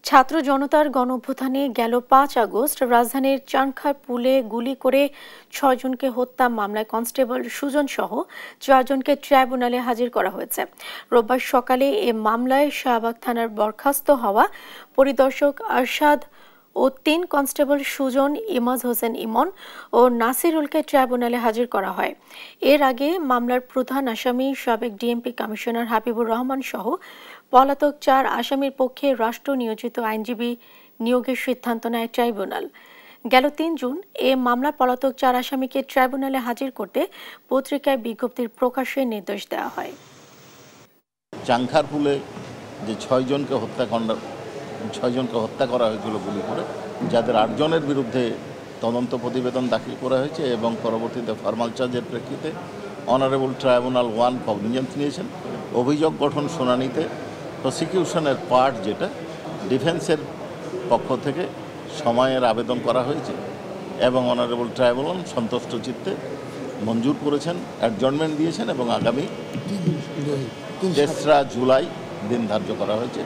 ছাত্র জনতার গণঅভ্যুত্থানে গেল ৫ আগস্ট রাজধানীর চানখারপুলে গুলি করে ৬ জনকে হত্যা মামলায় কনস্টেবল সুজন সহ ৪ জনকে ট্রাইব্যুনালে হাজির করা হয়েছে। রোববার সকালে এ মামলায় শাহবাগ থানার বরখাস্ত হওয়া পরিদর্শক আরশাদ ও ৩ কনস্টেবল সুজন, ইমাজ হোসেন ইমন ও নাসিরুলকে ট্রাইব্যুনালে হাজির করা হয়। এর আগে মামলার প্রধান আসামি সাবেক ডিএমপি কমিশনার হাবিবুর রহমান সহ পলাতক ৪ আসামির পক্ষে রাষ্ট্র নিয়োজিত আইনজীবী নিয়োগের সিদ্ধান্ত নেয় ট্রাইব্যুনাল। গেল ৩ জুন এ মামলার পলাতক ৪ আসামিকে ট্রাইব্যুনালে হাজির করতে পত্রিকায় বিজ্ঞপ্তির প্রকাশের নির্দেশ দেওয়া হয়। চানখারপুলে যে ৬ জনকে হত্যা করা হয়েছিল গুলি করে, যাদের ৮ জনের বিরুদ্ধে তদন্ত প্রতিবেদন দাখিল করা হয়েছে এবং পরবর্তীতে ফরমাল চার্জের প্রেক্ষিতে অনারেবল ট্রাইব্যুনাল 1 কগনিজেন্স নিয়েছেন। অভিযোগ গঠন শুনানিতে প্রসিকিউশনের পার্ট যেটা ডিফেন্সের পক্ষ থেকে সময়ের আবেদন করা হয়েছে এবং অনারেবল ট্রাইব্যুনাল সন্তুষ্ট চিত্তে মঞ্জুর করেছেন, অ্যাডজর্নমেন্ট দিয়েছেন এবং আগামী ৩রা জুলাই দিন ধার্য করা হয়েছে।